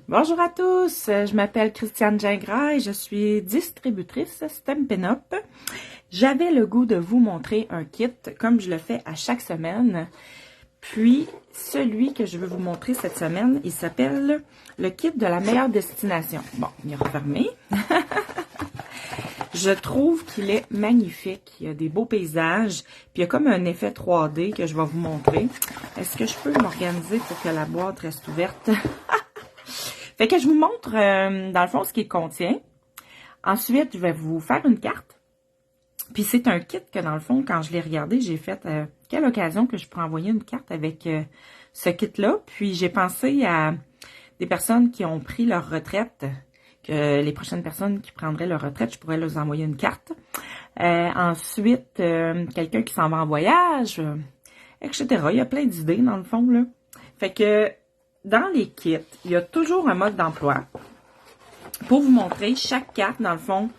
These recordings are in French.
Bonjour à tous, je m'appelle Christiane Gingras et je suis distributrice Stampin' Up. J'avais le goût de vous montrer un kit comme je le fais à chaque semaine. Puis, celui que je veux vous montrer cette semaine, il s'appelle le kit de la meilleure destination. Bon, il est refermé. Je trouve qu'il est magnifique. Il y a des beaux paysages. Puis il y a comme un effet 3D que je vais vous montrer. Est-ce que je peux m'organiser pour que la boîte reste ouverte? Fait que je vous montre, dans le fond, ce qu'il contient. Ensuite, je vais vous faire une carte. Puis c'est un kit que, dans le fond, quand je l'ai regardé, j'ai fait, quelle occasion que je pourrais envoyer une carte avec ce kit-là. Puis j'ai pensé à des personnes qui ont pris leur retraite, que les prochaines personnes qui prendraient leur retraite, je pourrais leur envoyer une carte. Ensuite, quelqu'un qui s'en va en voyage, etc. Il y a plein d'idées, dans le fond, là. Fait que dans les kits, il y a toujours un mode d'emploi. Pour vous montrer, chaque carte, dans le fond,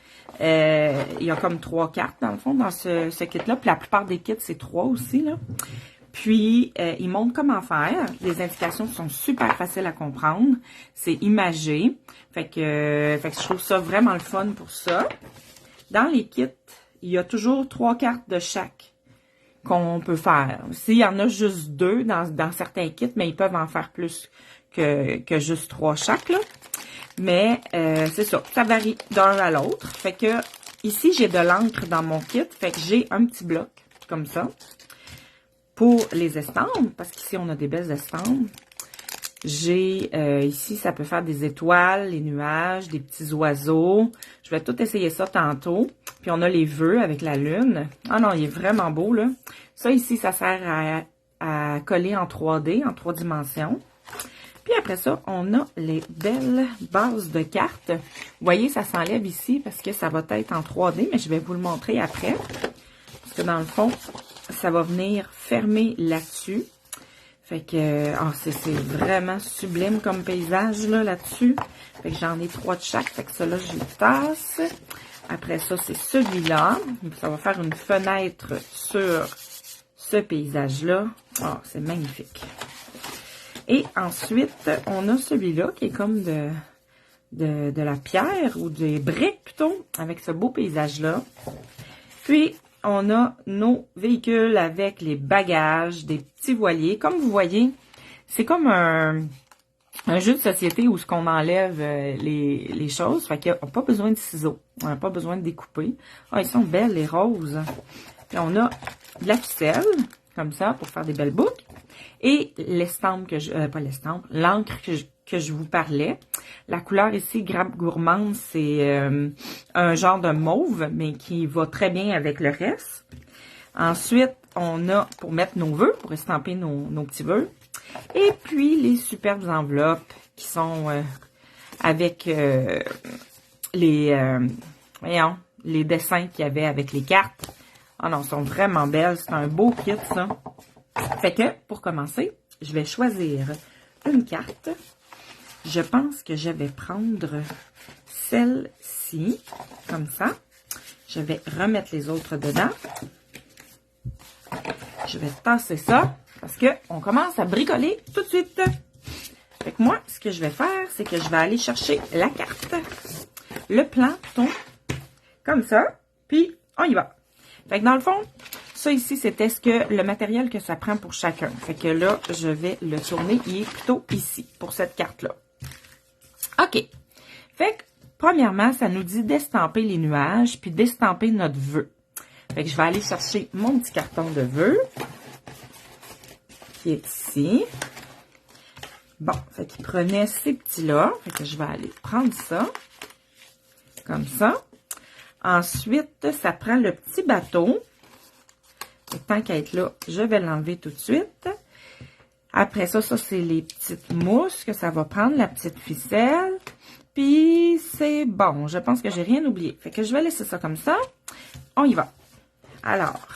il y a comme 3 cartes, dans le fond, dans ce kit-là. Puis la plupart des kits, c'est 3 aussi, là. Puis, il montre comment faire. Les indications sont super faciles à comprendre. C'est imagé. Fait que je trouve ça vraiment le fun pour ça. Dans les kits, il y a toujours 3 cartes de chaque qu'on peut faire. S'il y en a juste 2 dans certains kits, mais ils peuvent en faire plus que juste 3 chaque, là. Mais c'est ça, ça varie d'un à l'autre. Fait que ici, j'ai de l'encre dans mon kit. Fait que j'ai un petit bloc comme ça pour les estampes, parce qu'ici, on a des belles estampes. J'ai ici, ça peut faire des étoiles, les nuages, des petits oiseaux. Je vais tout essayer ça tantôt. Puis on a les vœux avec la lune. Ah non, il est vraiment beau, là. Ça ici, ça sert à coller en 3D, en 3 dimensions. Puis après ça, on a les belles bases de cartes. Vous voyez, ça s'enlève ici parce que ça va être en 3D, mais je vais vous le montrer après. Parce que dans le fond, ça va venir fermer là-dessus. Fait que, c'est vraiment sublime comme paysage, là-dessus. Fait que j'en ai 3 de chaque. Fait que ça, là, je le tasse. Après ça, c'est celui-là. Ça va faire une fenêtre sur ce paysage-là. C'est magnifique. Et ensuite, on a celui-là qui est comme de la pierre ou des briques plutôt, avec ce beau paysage-là. Puis, on a nos véhicules avec les bagages, des petits voiliers. Comme vous voyez, c'est comme un jeu de société où ce qu'on enlève les choses. Fait qu'on n'a pas besoin de ciseaux. On n'a pas besoin de découper. Ils sont belles, les roses. Puis on a de la ficelle, comme ça, pour faire des belles boucles. Et l'estampe que je... pas l'estampe, l'encre que je vous parlais. La couleur ici, Grappe Gourmande, c'est un genre de mauve, mais qui va très bien avec le reste. Ensuite, on a pour mettre nos vœux, pour estamper nos petits vœux. Et puis, les superbes enveloppes qui sont avec les dessins qu'il y avait avec les cartes. Ah non, elles sont vraiment belles. C'est un beau kit, ça. Fait que, pour commencer, je vais choisir une carte. Je pense que je vais prendre celle-ci, comme ça. Je vais remettre les autres dedans. Je vais tasser ça, parce qu'on commence à bricoler tout de suite. Fait que moi, ce que je vais faire, c'est que je vais aller chercher la carte, le plan, comme ça, puis on y va. Fait que dans le fond, ça ici, c'était le matériel que ça prend pour chacun. Fait que là, je vais le tourner. Il est plutôt ici, pour cette carte-là. OK. Fait que, premièrement, ça nous dit d'estamper les nuages, puis d'estamper notre vœu. Fait que je vais aller chercher mon petit carton de vœu, qui est ici. Bon, fait qu'il prenait ces petits-là. Fait que je vais aller prendre ça, comme ça. Ensuite, ça prend le petit bateau. Et tant qu'à être là, je vais l'enlever tout de suite. Après ça, c'est les petites mousses que ça va prendre, la petite ficelle. Puis, c'est bon. Je pense que j'ai rien oublié. Fait que je vais laisser ça comme ça. On y va. Alors,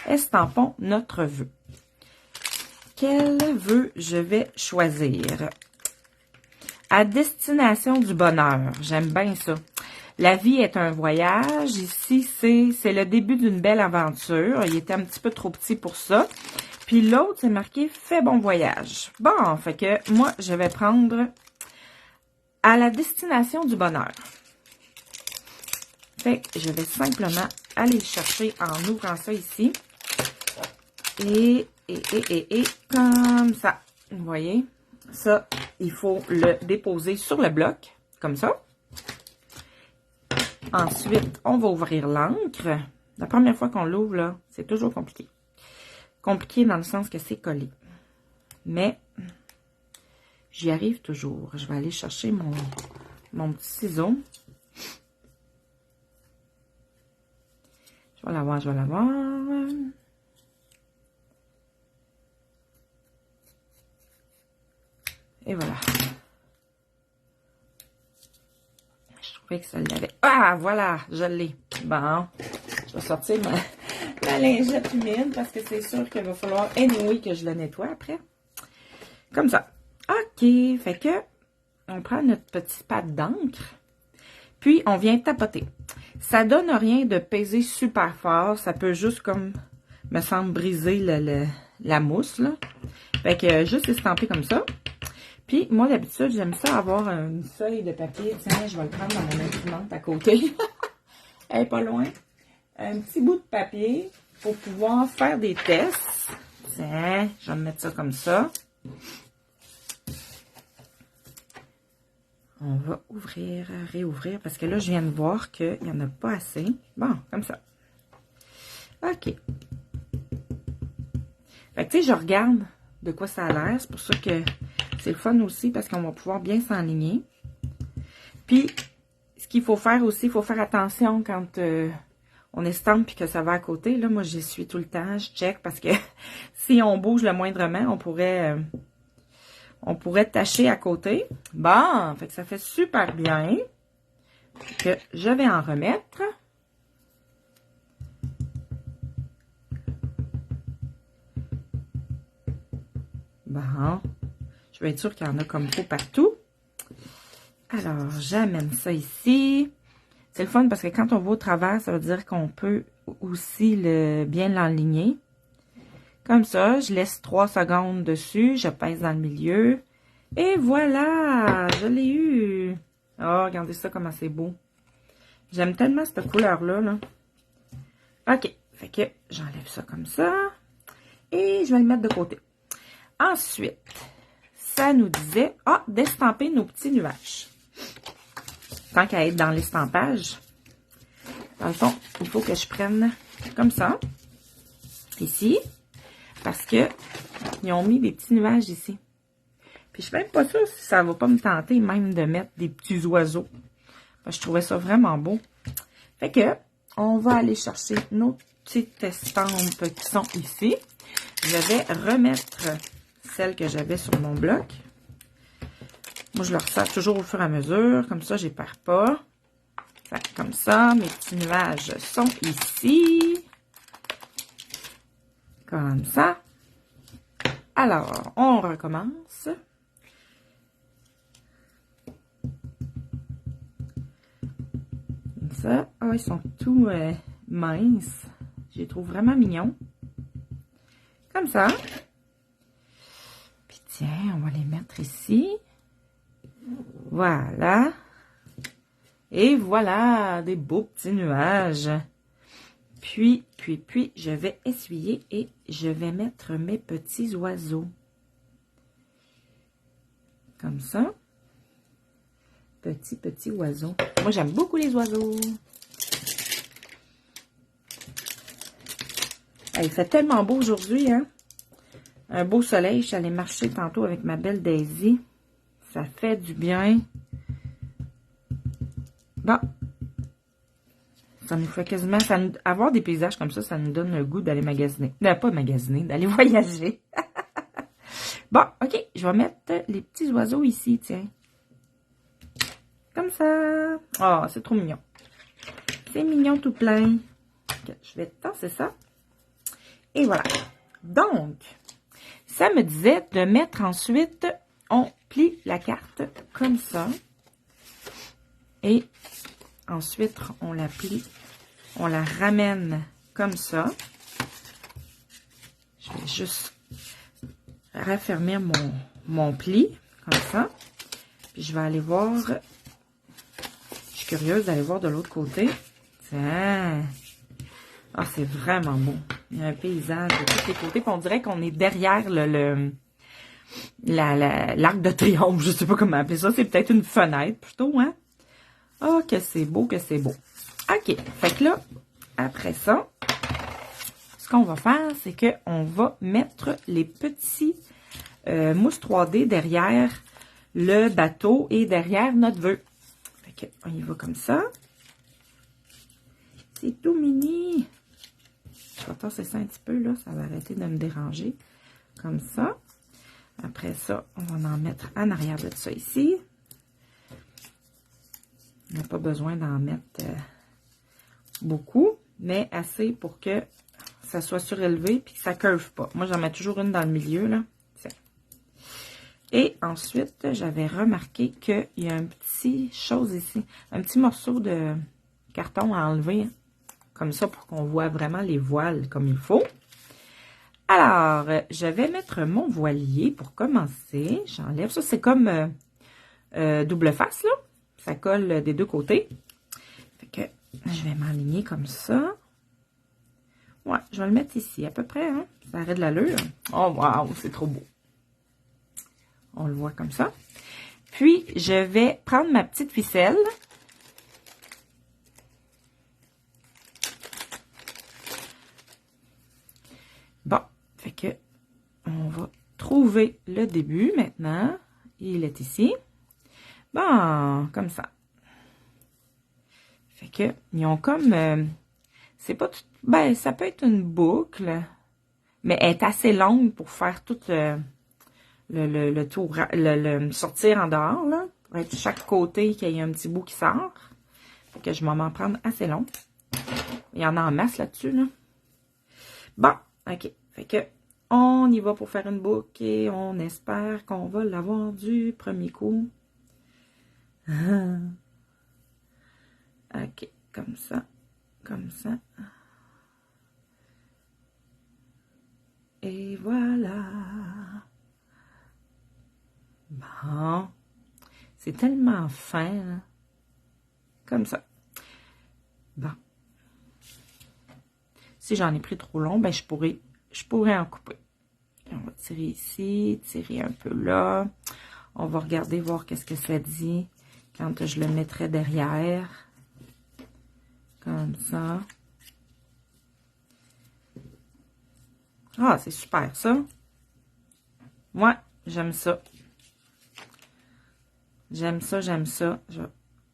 estampons notre vœu. Quel vœu je vais choisir? À destination du bonheur. J'aime bien ça. La vie est un voyage. Ici, c'est le début d'une belle aventure. Il était un petit peu trop petit pour ça. Puis l'autre, c'est marqué « Fais bon voyage ». Bon, fait que moi, je vais prendre à la destination du bonheur. Fait que je vais simplement aller le chercher en ouvrant ça ici. Et comme ça. Vous voyez? Ça, il faut le déposer sur le bloc, comme ça. Ensuite, on va ouvrir l'encre. La première fois qu'on l'ouvre, là, c'est toujours compliqué. Compliqué dans le sens que c'est collé. Mais, j'y arrive toujours. Je vais aller chercher mon petit ciseau. Je vais l'avoir, je vais l'avoir. Et voilà. Je trouvais que ça l'avait. Ah, voilà, je l'ai. Bon, je vais sortir ma lingette humide parce que c'est sûr qu'il va falloir anyway que je le nettoie après. Comme ça. OK, fait que on prend notre petit pad d'encre. Puis, on vient tapoter. Ça donne rien de peser super fort. Ça peut juste comme, me semble, briser la mousse, là. Fait que juste estamper comme ça. Puis, moi, d'habitude, j'aime ça avoir une feuille de papier. Tiens, je vais le prendre dans mon imprimante à côté. Elle est pas loin. Un petit bout de papier pour pouvoir faire des tests. Tiens, je vais me mettre ça comme ça. On va ouvrir, réouvrir, parce que là, je viens de voir qu'il n'y en a pas assez. Bon, comme ça. OK. Fait que, tu sais, je regarde de quoi ça a l'air. C'est pour ça que c'est le fun aussi, parce qu'on va pouvoir bien s'enligner. Puis, ce qu'il faut faire aussi, il faut faire attention quand on estampe et que ça va à côté. Là, moi, j'y suis tout le temps, je check, parce que si on bouge le moindrement, on pourrait tacher à côté. Bon, fait que ça fait super bien. Que je vais en remettre. Bon, je vais être sûre qu'il y en a comme trop partout. Alors, j'amène ça ici. C'est le fun parce que quand on va au travers, ça veut dire qu'on peut aussi bien l'enligner. Comme ça, je laisse 3 secondes dessus, je pèse dans le milieu. Et voilà, je l'ai eu. Oh, regardez ça comment c'est beau. J'aime tellement cette couleur-là, là. OK, fait que j'enlève ça comme ça. Et je vais le mettre de côté. Ensuite, ça nous disait, d'estamper nos petits nuages. Tant qu'à être dans l'estampage, dans le fond, il faut que je prenne comme ça, ici, parce que ils ont mis des petits nuages ici. Puis je suis même pas sûre si ça va pas me tenter même de mettre des petits oiseaux. Parce que je trouvais ça vraiment beau. Fait que, on va aller chercher nos petites estampes qui sont ici. Je vais remettre celles que j'avais sur mon bloc. Moi, je le resserre toujours au fur et à mesure. Comme ça, je n'y perds pas. Fait, comme ça, mes petits nuages sont ici. Comme ça. Alors, on recommence. Comme ça. Ah, ils sont tout minces. Je les trouve vraiment mignons. Comme ça. Puis tiens, on va les mettre ici. Voilà. Et voilà, des beaux petits nuages. Puis, je vais essuyer et je vais mettre mes petits oiseaux. Comme ça. Petits oiseaux. Moi, j'aime beaucoup les oiseaux. Il fait tellement beau aujourd'hui, hein? Un beau soleil. Je suis allée marcher tantôt avec ma belle Daisy. Ça fait du bien. Bon. Ça nous fait quasiment... avoir des paysages comme ça nous donne le goût d'aller magasiner. Pas magasiner, d'aller voyager. Bon, OK. Je vais mettre les petits oiseaux ici, tiens. Comme ça. Oh, c'est trop mignon. C'est mignon tout plein. Okay, je vais tasser ça. Et voilà. Donc, ça me disait de mettre ensuite... On plie la carte comme ça. Et ensuite, on la plie. On la ramène comme ça. Je vais juste raffermir mon pli, comme ça. Puis Puis je vais aller voir. Je suis curieuse d'aller voir de l'autre côté. Tiens. Ah, c'est vraiment beau. Il y a un paysage de tous les côtés. Puis on dirait qu'on est derrière l'arc de triomphe. Je sais pas comment appeler ça. C'est peut-être une fenêtre plutôt, hein? Ah, que c'est beau, que c'est beau. OK. Fait que là, après ça, ce qu'on va faire, c'est qu'on va mettre les petits mousses 3D derrière le bateau et derrière notre vœu. Fait que, on y va comme ça. C'est tout mini. Je vais tasser ça un petit peu, là. Ça va arrêter de me déranger. Comme ça. Après ça, on va en mettre en arrière de ça ici. On n'a pas besoin d'en mettre beaucoup, mais assez pour que ça soit surélevé et que ça ne curve pas. Moi, j'en mets toujours une dans le milieu, là. Tiens. Et ensuite, j'avais remarqué qu'il y a un petit chose ici, un petit morceau de carton à enlever, comme ça, pour qu'on voit vraiment les voiles comme il faut. Alors, je vais mettre mon voilier pour commencer. J'enlève ça. C'est comme double face, là. Ça colle des deux côtés. Fait que je vais m'aligner comme ça. Ouais, je vais le mettre ici, à peu près, hein. Ça arrête de l'allure. Oh, wow, c'est trop beau. On le voit comme ça. Puis, je vais prendre ma petite ficelle. Bon, fait que on va trouver le début maintenant. Il est ici. Bon, comme ça. Fait que, ils ont comme... c'est pas tout... Ben, ça peut être une boucle, mais elle est assez longue pour faire tout le tour, le sortir en dehors, là. Pour être chaque côté qu'il y ait un petit bout qui sort. Fait que je vais m'en prendre assez long. Il y en a en masse là-dessus, là. Bon, OK. Fait que, on y va pour faire une boucle et on espère qu'on va l'avoir du premier coup. OK, comme ça, comme ça. Et voilà. Bon. C'est tellement fin, hein? Comme ça. Bon. Si j'en ai pris trop long, ben je pourrais en couper. On va tirer ici, tirer un peu là. On va regarder, voir qu'est-ce que ça dit quand je le mettrai derrière. Comme ça. Ah, c'est super, ça. Moi, j'aime ça. J'aime ça, j'aime ça. Je vais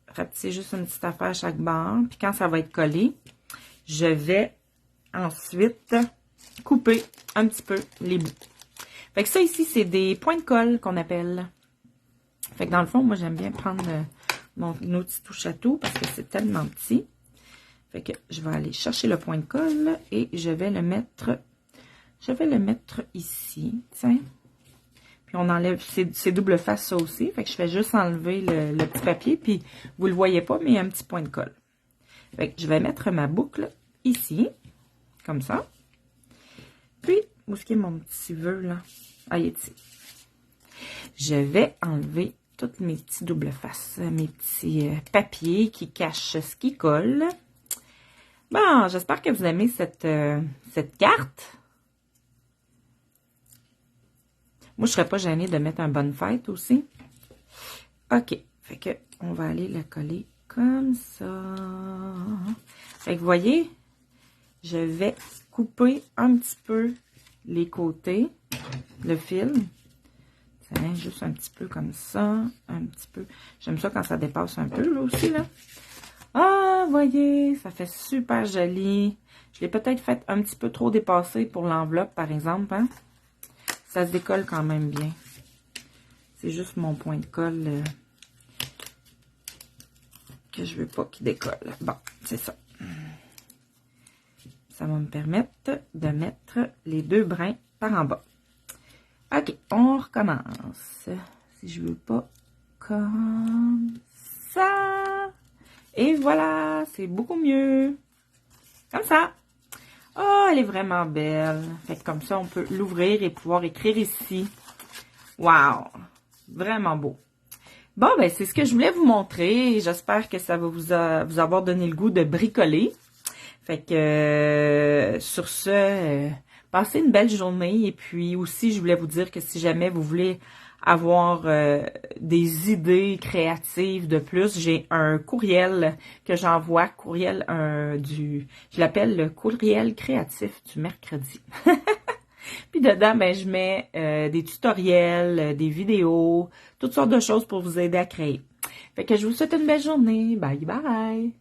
rapetisser juste une petite affaire à chaque bord. Puis quand ça va être collé, je vais ensuite couper un petit peu les bouts. Fait que ça ici, c'est des points de colle qu'on appelle. Fait que dans le fond, moi, j'aime bien prendre mon outil touche à tout parce que c'est tellement petit. Fait que je vais aller chercher le point de colle et je vais le mettre ici. Tiens. Puis on enlève, c'est double face ça aussi. Fait que je fais juste enlever le petit papier. Puis vous le voyez pas, mais il y a un petit point de colle. Fait que je vais mettre ma boucle ici. Comme ça. Puis, où est-ce qu'il y a mon petit vœu là? Ah, il est ici. Je vais enlever toutes mes petits double faces, mes petits papiers qui cachent ce qui colle. Bon, j'espère que vous aimez cette carte. Moi, je serais pas gênée de mettre un bonne fête aussi. OK. Fait que, on va aller la coller comme ça. Fait que, vous voyez, je vais couper un petit peu les côtés, le fil. Tiens, juste un petit peu comme ça. Un petit peu. J'aime ça quand ça dépasse un peu, là aussi, là. Ah, voyez, ça fait super joli. Je l'ai peut-être fait un petit peu trop dépasser pour l'enveloppe, par exemple, hein. Ça se décolle quand même bien. C'est juste mon point de colle que je veux pas qu'il décolle. Bon, c'est ça. Ça va me permettre de mettre les deux brins par en bas. OK, on recommence. Si je veux pas comme ça. Et voilà, c'est beaucoup mieux. Comme ça. Oh, elle est vraiment belle. Fait que comme ça, on peut l'ouvrir et pouvoir écrire ici. Wow! Vraiment beau. Bon, ben c'est ce que je voulais vous montrer. J'espère que ça va vous avoir donné le goût de bricoler. Fait que sur ce, passez une belle journée. Et puis aussi, je voulais vous dire que si jamais vous voulez avoir des idées créatives de plus, j'ai un courriel que j'envoie, je l'appelle le courriel créatif du mercredi. Puis dedans, ben je mets des tutoriels, des vidéos, toutes sortes de choses pour vous aider à créer. Fait que je vous souhaite une belle journée. Bye bye!